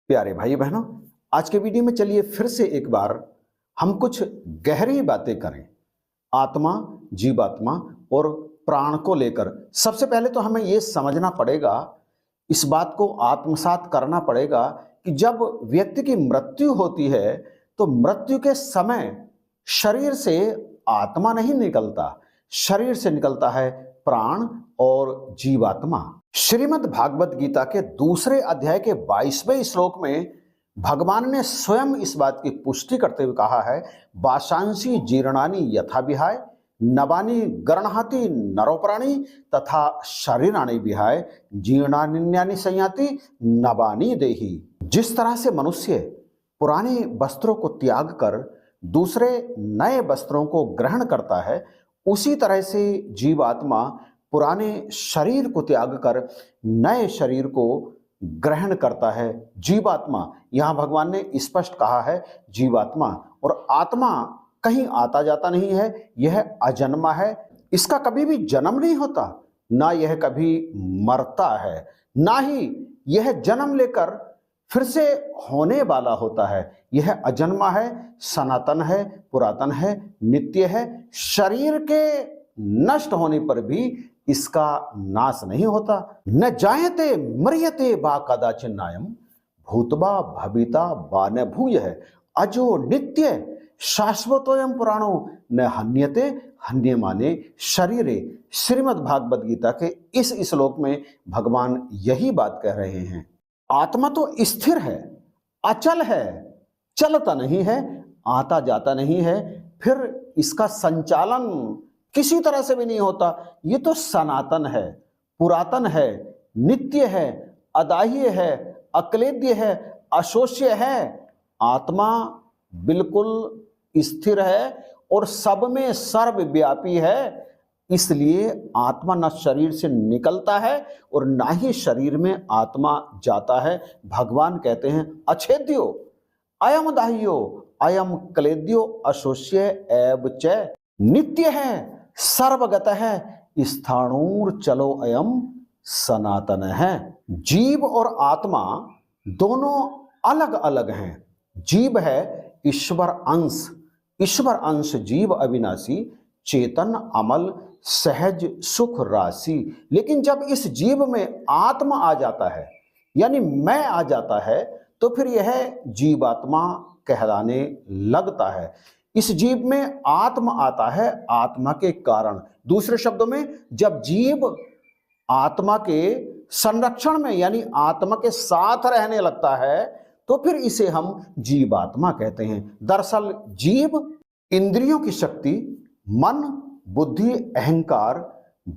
प्यारे भाई बहनों, आज के वीडियो में चलिए फिर से एक बार हम कुछ गहरी बातें करें आत्मा, जीवात्मा और प्राण को लेकर। सबसे पहले तो हमें यह समझना पड़ेगा, इस बात को आत्मसात करना पड़ेगा कि जब व्यक्ति की मृत्यु होती है तो मृत्यु के समय शरीर से आत्मा नहीं निकलता, शरीर से निकलता है प्राण और जीवात्मा। श्रीमद् भागवत गीता के दूसरे अध्याय के 22वें श्लोक में भगवान ने स्वयं इस बात की पुष्टि करते हुए कहा है, वाशांसी जीर्णानि यथा विहाय नवानि गृह्णाति नरोपराणि तथा शरीराणि विहाय जीर्णान्यानि संयाति नवानि देहि। जिस तरह से मनुष्य पुराने वस्त्रों को त्याग कर दूसरे नए वस्त्रों को ग्रहण करता है, उसी तरह से जीवात्मा पुराने शरीर को त्याग कर नए शरीर को ग्रहण करता है। जीवात्मा, यहां भगवान ने स्पष्ट कहा है जीवात्मा, और आत्मा कहीं आता जाता नहीं है, यह अजन्मा है, इसका कभी भी जन्म नहीं होता, ना यह कभी मरता है, ना ही यह जन्म लेकर फिर से होने वाला होता है। यह अजन्मा है, सनातन है, पुरातन है, नित्य है। शरीर के नष्ट होने पर भी इसका नाश नहीं होता। न जायते मर्यते बा कदाचिन्नायम भूतबा भविता बा न भूयः अजो नित्य शाश्वतोयम पुराणो न हन्यते हन्यमाने शरीरे। श्रीमद् भागवत गीता के इस श्लोक में भगवान यही बात कह रहे हैं। आत्मा तो स्थिर है, अचल है, चलता नहीं है, आता जाता नहीं है, फिर इसका संचालन किसी तरह से भी नहीं होता। ये तो सनातन है, पुरातन है, नित्य है, अदाह्य है, अक्लेद्य है, अशोष्य है। आत्मा बिल्कुल स्थिर है और सब में सर्वव्यापी है। इसलिए आत्मा न शरीर से निकलता है और ना ही शरीर में आत्मा जाता है। भगवान कहते हैं अछेद्यो अयम दाह्यो अयम क्लेद्यो अशोष्य एव च नित्य है, सर्वगत है, स्थाणुर चलो अयम सनातन है। जीव और आत्मा दोनों अलग अलग हैं। जीव है ईश्वर अंश, ईश्वर अंश जीव अविनाशी चेतन अमल सहज सुख राशि। लेकिन जब इस जीव में आत्मा आ जाता है, यानी मैं आ जाता है, तो फिर यह जीवात्मा कहलाने लगता है। इस जीव में आत्मा आता है आत्मा के कारण। दूसरे शब्दों में, जब जीव आत्मा के संरक्षण में यानी आत्मा के साथ रहने लगता है, तो फिर इसे हम जीवात्मा कहते हैं। दरअसल जीव इंद्रियों की शक्ति, मन, बुद्धि, अहंकार,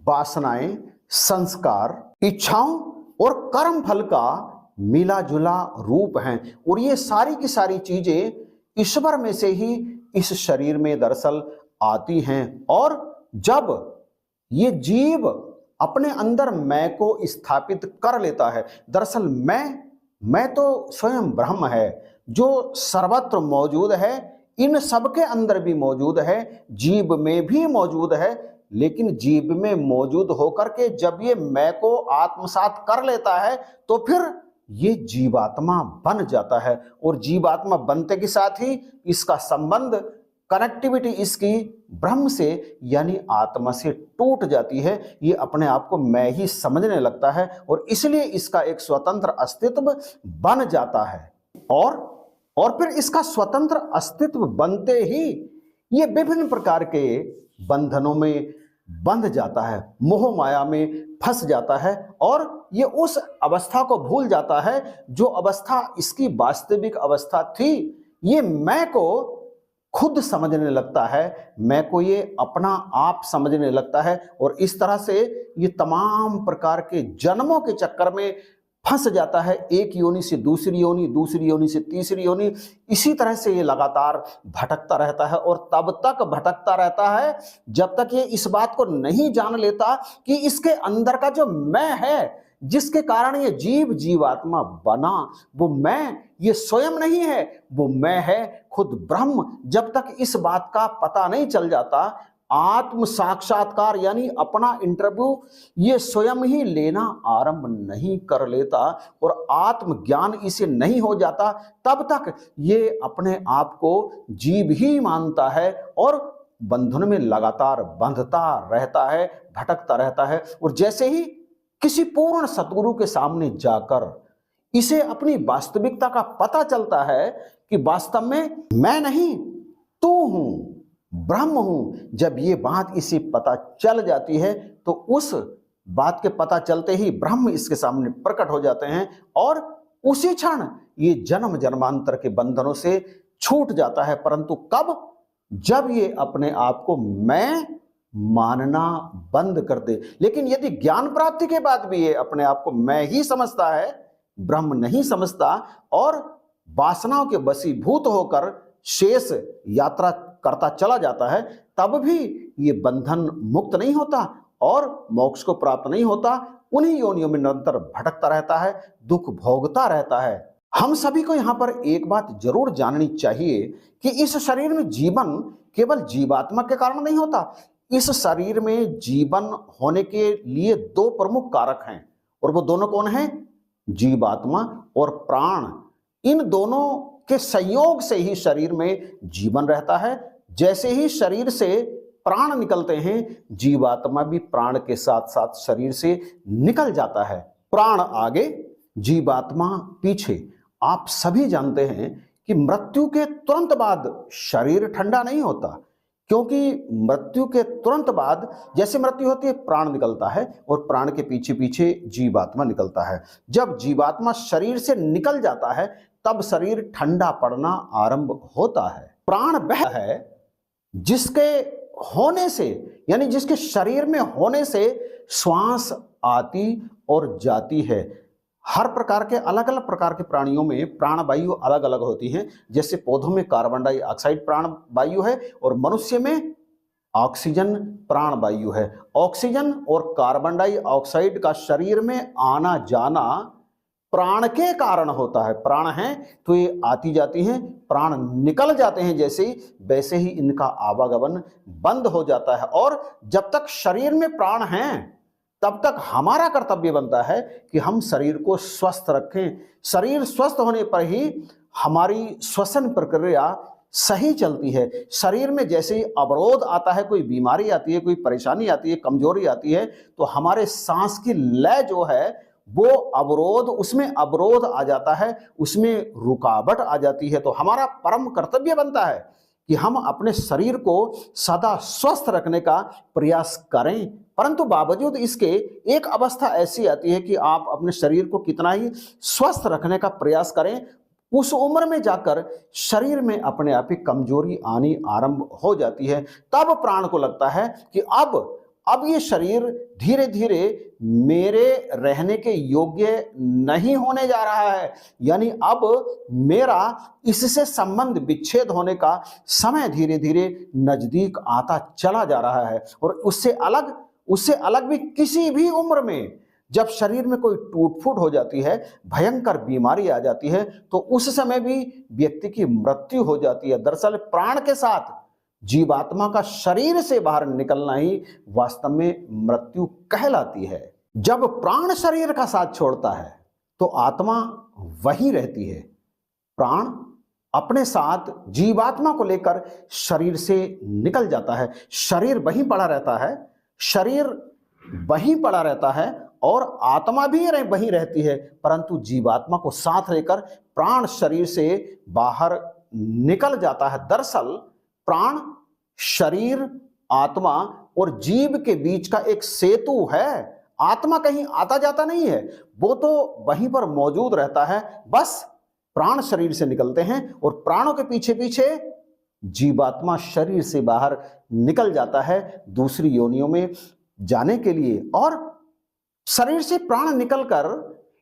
वासनाएं, संस्कार, इच्छाओं और कर्म फल का मिला जुला रूप हैं, और ये सारी की सारी चीजें ईश्वर में से ही इस शरीर में दरअसल आती हैं। और जब ये जीव अपने अंदर मैं को स्थापित कर लेता है, दरअसल मैं तो स्वयं ब्रह्म है जो सर्वत्र मौजूद है, इन सब के अंदर भी मौजूद है, जीव में भी मौजूद है। लेकिन जीव में मौजूद होकर के जब ये मैं को आत्मसात कर लेता है, तो फिर ये जीवात्मा बन जाता है, और जीवात्मा बनते के साथ ही इसका संबंध, कनेक्टिविटी इसकी ब्रह्म से यानी आत्मा से टूट जाती है। ये अपने आप को मैं ही समझने लगता है, और इसलिए इसका एक स्वतंत्र अस्तित्व बन जाता है। और फिर इसका स्वतंत्र अस्तित्व बनते ही ये विभिन्न प्रकार के बंधनों में बंध जाता है, मोह माया में फंस जाता है, और ये उस अवस्था को भूल जाता है जो अवस्था इसकी वास्तविक अवस्था थी। ये मैं को खुद समझने लगता है, मैं को ये अपना आप समझने लगता है, और इस तरह से ये तमाम प्रकार के जन्मों के चक्कर में फंस जाता है। एक योनि से दूसरी योनि, दूसरी योनि से तीसरी योनि, इसी तरह से ये लगातार भटकता रहता है, और तब तक भटकता रहता है जब तक ये इस बात को नहीं जान लेता कि इसके अंदर का जो मैं है, जिसके कारण ये जीव जीवात्मा बना, वो मैं ये स्वयं नहीं है, वो मैं है खुद ब्रह्म। जब तक इस बात का पता नहीं चल जाता, आत्म साक्षात्कार यानी अपना इंटरव्यू ये स्वयं ही लेना आरंभ नहीं कर लेता और आत्मज्ञान इसे नहीं हो जाता, तब तक ये अपने आप को जीव ही मानता है और बंधन में लगातार बंधता रहता है, भटकता रहता है। और जैसे ही किसी पूर्ण सतगुरु के सामने जाकर इसे अपनी वास्तविकता का पता चलता है कि वास्तव में मैं नहीं तू हूं, ब्रह्म हूं, जब ये बात इसे पता चल जाती है तो उस बात के पता चलते ही ब्रह्म इसके सामने प्रकट हो जाते हैं और उसी क्षण ये जन्म जन्मांतर के बंधनों से छूट जाता है। परंतु कब? जब ये अपने आप को मैं मानना बंद कर दे। लेकिन यदि ज्ञान प्राप्ति के बाद भी ये अपने आप को मैं ही समझता है, ब्रह्म नहीं समझता और वासनाओं के वशीभूत होकर शेष यात्रा करता चला जाता है, तब भी ये बंधन मुक्त नहीं होता और मोक्ष को प्राप्त नहीं होता। उन्हीं योनियों में निरंतर भटकता रहता है, दुख भोगता रहता है। हम सभी को यहाँ पर एक बात जरूर जाननी चाहिए कि इस शरीर में जीवन केवल जीवात्मा के कारण नहीं होता। इस शरीर में जीवन होने के लिए दो प्रमुख कारक हैं और वो दोनों कौन हैं? जीवात्मा और प्राण। इन दोनों के संयोग से ही शरीर में जीवन रहता है। जैसे ही शरीर से प्राण निकलते हैं, जीवात्मा भी प्राण के साथ साथ शरीर से निकल जाता है। प्राण आगे, जीवात्मा पीछे। आप सभी जानते हैं कि मृत्यु के तुरंत बाद शरीर ठंडा नहीं होता, क्योंकि मृत्यु के तुरंत बाद जैसे मृत्यु होती है प्राण निकलता है और प्राण के पीछे पीछे जीवात्मा निकलता है। जब जीवात्मा शरीर से निकल जाता है तब शरीर ठंडा पड़ना आरंभ होता है। प्राण वह है जिसके होने से यानी जिसके शरीर में होने से श्वास आती और जाती है। हर प्रकार के अलग अलग प्रकार के प्राणियों में प्राणवायु अलग अलग होती हैं। जैसे पौधों में कार्बन डाइऑक्साइड प्राणवायु है और मनुष्य में ऑक्सीजन प्राणवायु है। ऑक्सीजन और कार्बन डाइऑक्साइड का शरीर में आना जाना प्राण के कारण होता है। प्राण हैं तो ये आती जाती हैं, प्राण निकल जाते हैं जैसे ही, वैसे ही इनका आवागमन बंद हो जाता है। और जब तक शरीर में प्राण हैं तब तक हमारा कर्तव्य बनता है कि हम शरीर को स्वस्थ रखें। शरीर स्वस्थ होने पर ही हमारी श्वसन प्रक्रिया सही चलती है। शरीर में जैसे ही अवरोध आता है, कोई बीमारी आती है, कोई परेशानी आती है, कमजोरी आती है, तो हमारे सांस की लय जो है वो अवरोध, उसमें अवरोध आ जाता है, उसमें रुकावट आ जाती है। तो हमारा परम कर्तव्य बनता है कि हम अपने शरीर को सदा स्वस्थ रखने का प्रयास करें। परंतु बावजूद इसके एक अवस्था ऐसी आती है कि आप अपने शरीर को कितना ही स्वस्थ रखने का प्रयास करें, उस उम्र में जाकर शरीर में अपने आप ही कमजोरी आनी आरंभ हो जाती है। तब प्राण को लगता है कि अब ये शरीर धीरे धीरे मेरे रहने के योग्य नहीं होने जा रहा है, यानी अब मेरा इससे संबंध विच्छेद होने का समय धीरे धीरे नजदीक आता चला जा रहा है। और उससे अलग भी किसी भी उम्र में जब शरीर में कोई टूट फूट हो जाती है, भयंकर बीमारी आ जाती है, तो उस समय भी व्यक्ति की मृत्यु हो जाती है। दरअसल प्राण के साथ जीवात्मा का शरीर से बाहर निकलना ही वास्तव में मृत्यु कहलाती है। जब प्राण शरीर का साथ छोड़ता है तो आत्मा वहीं रहती है। प्राण अपने साथ जीवात्मा को लेकर शरीर से निकल जाता है। शरीर वहीं पड़ा रहता है और आत्मा भी वहीं रहती है, परंतु जीवात्मा को साथ लेकर प्राण शरीर से बाहर निकल जाता है। दरअसल प्राण, शरीर, आत्मा और जीव के बीच का एक सेतु है। आत्मा कहीं आता जाता नहीं है, वो तो वहीं पर मौजूद रहता है। बस प्राण शरीर से निकलते हैं और प्राणों के पीछे पीछे जीवात्मा शरीर से बाहर निकल जाता है दूसरी योनियों में जाने के लिए। और शरीर से प्राण निकलकर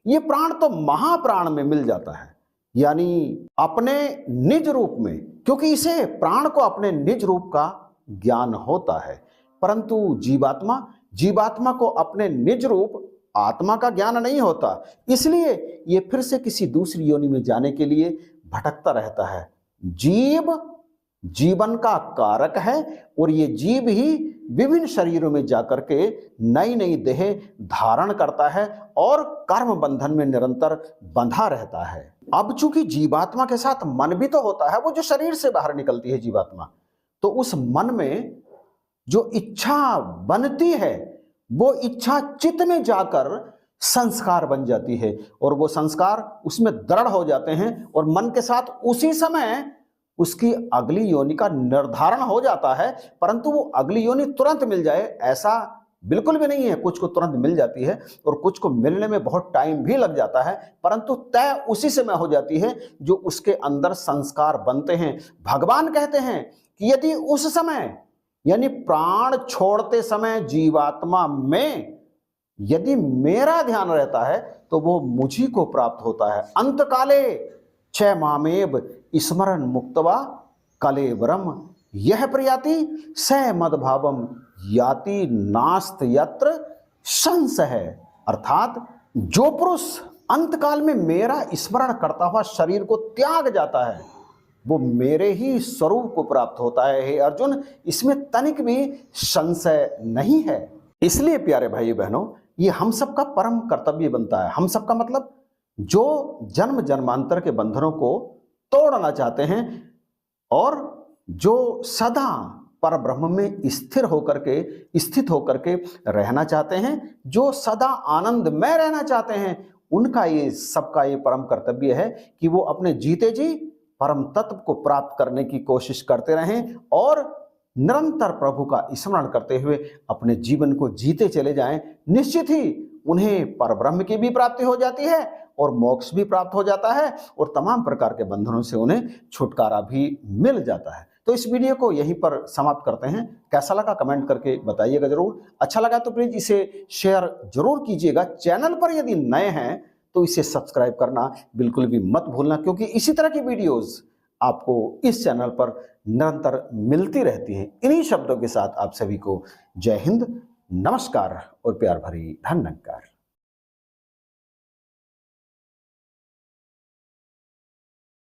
ये प्राण तो महाप्राण में मिल जाता है, यानी अपने निज रूप में, क्योंकि इसे प्राण को अपने निज रूप का ज्ञान होता है। परंतु जीवात्मा को अपने निज रूप आत्मा का ज्ञान नहीं होता, इसलिए ये फिर से किसी दूसरी योनि में जाने के लिए भटकता रहता है। जीव जीवन का कारक है और ये जीव ही विभिन्न शरीरों में जाकर के नई नई देह धारण करता है और कर्म बंधन में निरंतर बंधा रहता है। अब चूंकि जीवात्मा के साथ मन भी तो होता है, वो जो शरीर से बाहर निकलती है जीवात्मा, तो उस मन में जो इच्छा बनती है वो इच्छा चित्त में जाकर संस्कार बन जाती है और वो संस्कार उसमें दृढ़ हो जाते हैं और मन के साथ उसी समय उसकी अगली योनि का निर्धारण हो जाता है। परंतु वो अगली योनि तुरंत मिल जाए ऐसा बिल्कुल भी नहीं है। कुछ को तुरंत मिल जाती है और कुछ को मिलने में बहुत टाइम भी लग जाता है, परंतु तय उसी समय हो जाती है जो उसके अंदर संस्कार बनते हैं। भगवान कहते हैं कि यदि उस समय यानी प्राण छोड़ते समय जीवात्मा में यदि मेरा ध्यान रहता है तो वो मुझी को प्राप्त होता है। अंत काले छ मामेव स्मरण मुक्तवा कलेवरम यह प्रयाति स मदभावम याति नास्त यत्र संशय है। अर्थात जो पुरुष अंत काल में मेरा स्मरण करता हुआ शरीर को त्याग जाता है वो मेरे ही स्वरूप को प्राप्त होता है। हे अर्जुन, इसमें तनिक भी संशय नहीं है। इसलिए प्यारे भाई बहनों, ये हम सबका परम कर्तव्य बनता है। हम सबका मतलब जो जन्म जन्मांतर के बंधनों को तोड़ना चाहते हैं और जो सदा पर ब्रह्म में स्थिर होकर के स्थित होकर के रहना चाहते हैं, जो सदा आनंद में रहना चाहते हैं, उनका ये सबका ये परम कर्तव्य है कि वो अपने जीते जी परम तत्व को प्राप्त करने की कोशिश करते रहें और निरंतर प्रभु का स्मरण करते हुए अपने जीवन को जीते चले जाएं। निश्चित ही उन्हें परब्रह्म की भी प्राप्ति हो जाती है और मोक्ष भी प्राप्त हो जाता है और तमाम प्रकार के बंधनों से उन्हें छुटकारा भी मिल जाता है। तो इस वीडियो को यहीं पर समाप्त करते हैं। कैसा लगा कमेंट करके बताइएगा जरूर। अच्छा लगा तो प्लीज इसे शेयर जरूर कीजिएगा। चैनल पर यदि नए हैं तो इसे सब्सक्राइब करना बिल्कुल भी मत भूलना, क्योंकि इसी तरह की वीडियोस आपको इस चैनल पर निरंतर मिलती रहती हैं। इन्हीं शब्दों के साथ आप सभी को जय हिंद, नमस्कार और प्यार भरी धन्यवाद।